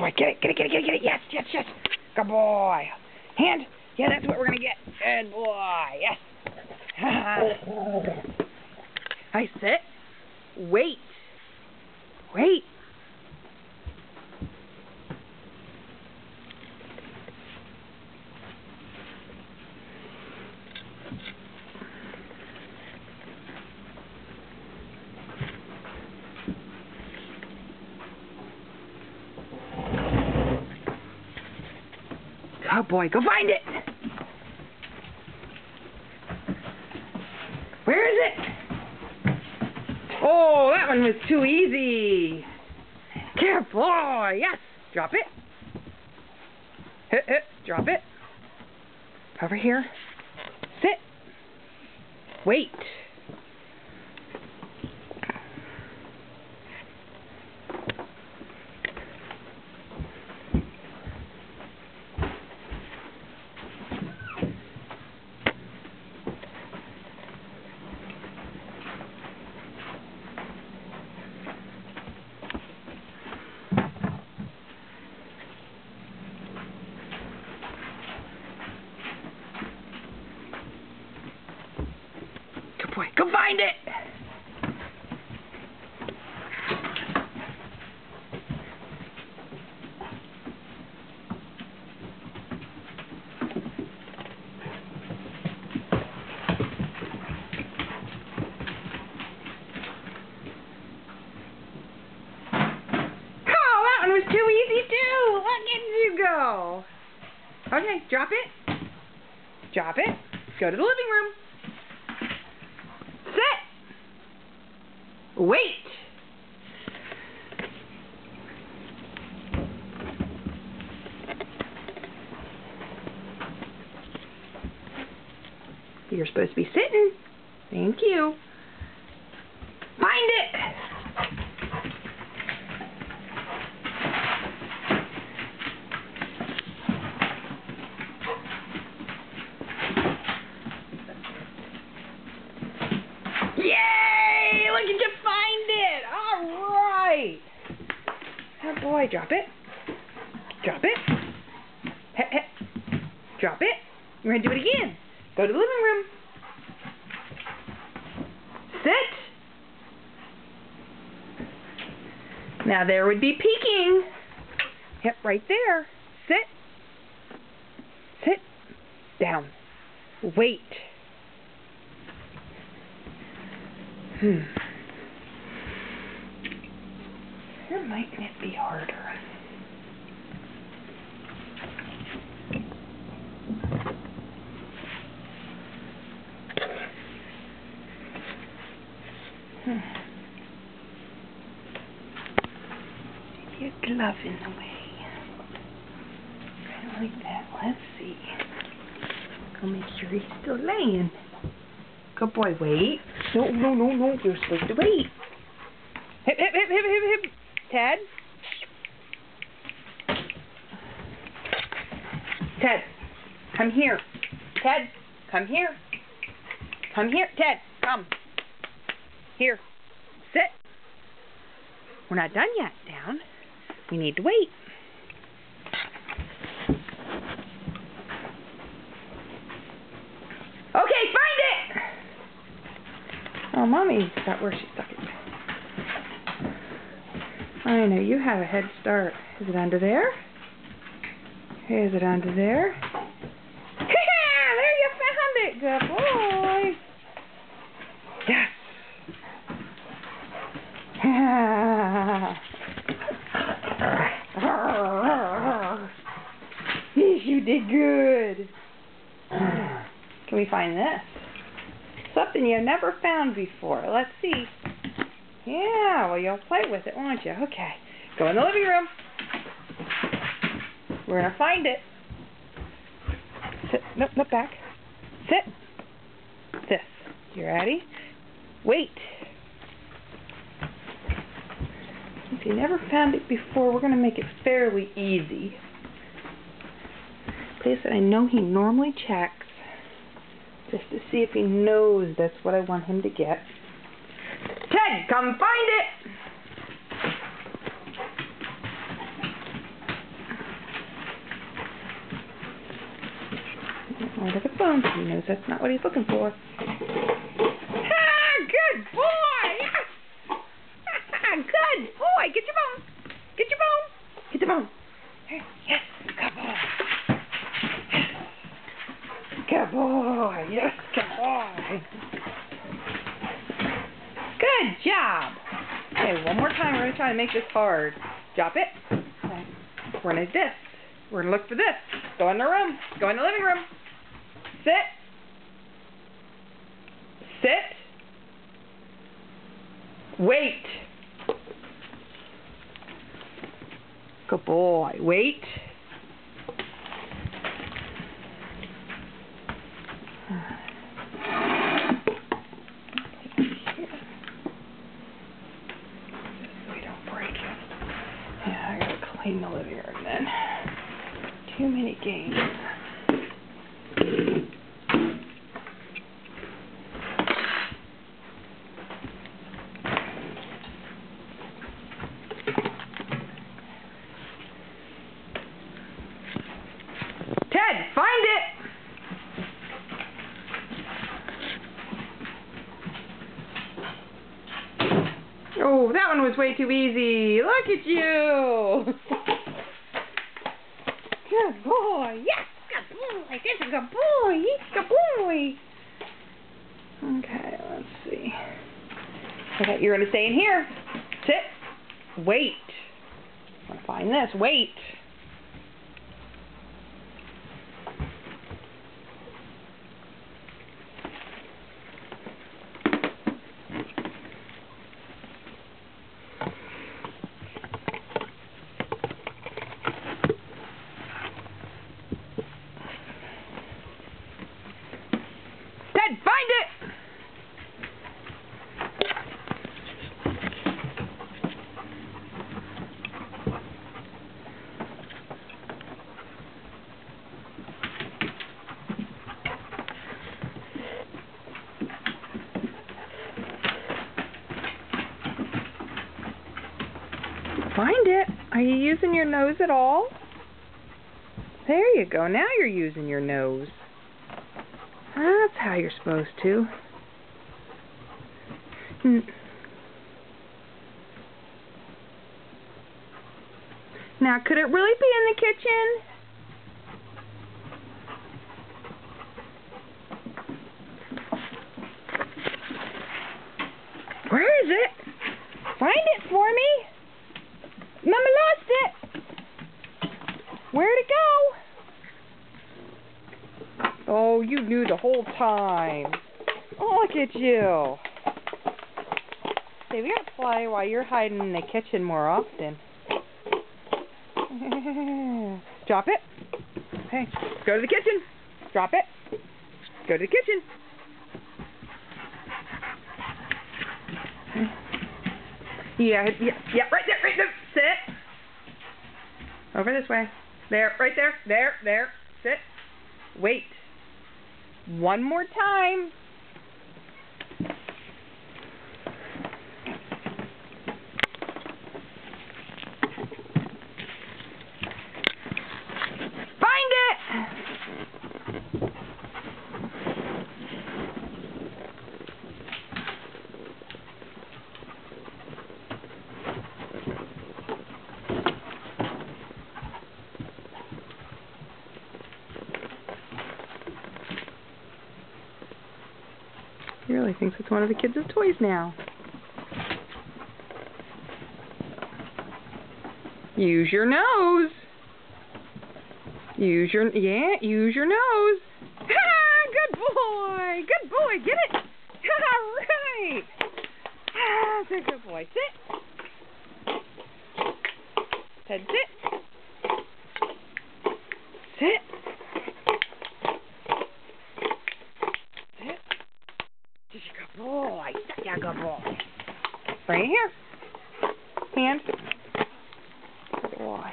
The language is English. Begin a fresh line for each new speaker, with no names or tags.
boy, get it, get it, get it, get it, get it. Yes, yes, yes. Good boy. Hand. Yeah, that's what we're going to get. Good boy. Yes. I sit. Wait. Wait. Oh boy, go find it! Where is it? Oh, that one was too easy. Good boy, yes. Drop it. Hit, hit, drop it. Over here. Sit. Wait. Good boy, go find it! Was too easy too. Look at you go. Okay, drop it. Drop it. Go to the living room. Sit. Wait. You're supposed to be sitting. Thank you. Find it. Yay! Look at you find it! Alright! Oh boy, drop it. Drop it. Heh, heh. Drop it. We're going to do it again. Go to the living room. Sit. Now there would be peeking. Yep, right there. Sit. Sit. Down. Wait. Here might it be harder. Maybe a glove in the way. Kind of like that. Let's see. Go make sure he's still laying. Good boy, wait. No, no, no, no. You're supposed to wait. Hip, hip, hip, hip, hip, hip. Ted? Ted, come here. Ted, come here. Come here. Ted, come. Here. Sit. We're not done yet, down. We need to wait. Okay, find it! Oh, Mommy got where she stuck it. I know, you have a head start. Is it under there? Is it under there? There you found it! Good boy! Yes! Yes, you did good! Can we find this? Something you've never found before. Let's see. Yeah, well, you'll play with it, won't you? Okay. Go in the living room. We're going to find it. Sit. Nope, nope, back. Sit. This. You ready? Wait. If you never found it before, we're going to make it fairly easy. Place that I know he normally checks. Just to see if he knows that's what I want him to get. Ted, come find it! Oh, look at the bone. He knows that's not what he's looking for. Ah, good boy! Yes! Good boy! Get your bone! Get your bone! Get the bone! Yes! Good boy! Good boy! Yes! Good boy! Good job! Okay, one more time. We're going to try to make this hard. Drop it. Okay. We're going to do this. We're going to look for this. Go in the room. Go in the living room. Sit. Sit. Wait. Good boy. Wait. Yeah, I gotta clean the living room then. Too many games. Ted, find it! Oh, that one was way too easy. Look at you. Good boy. Yes, good boy. That's a good boy. He's a good boy. Okay, let's see. Okay, you're going to stay in here. Sit. Wait. I'm going to find this. Wait. Ted, find it! Find it. Are you using your nose at all? There you go. Now you're using your nose. That's how you're supposed to. Now, could it really be in the kitchen? Where is it? Find it for me. Mama lost it. Where'd it go? Oh, you knew the whole time. Oh, look at you. See, we gotta play while you're hiding in the kitchen more often. Drop it. Hey, go to the kitchen. Drop it. Go to the kitchen. Yeah, right there, Sit. Over this way. There, right there. There. Sit. Wait. One more time. Find it! He really thinks it's one of the kids' toys now. Use your nose. Use your nose. Good boy. Good boy. Get it. Right. That's a good boy. Sit. Ted, sit. Sit. Just a good boy. Such a good boy. Right here. Hand. Good boy.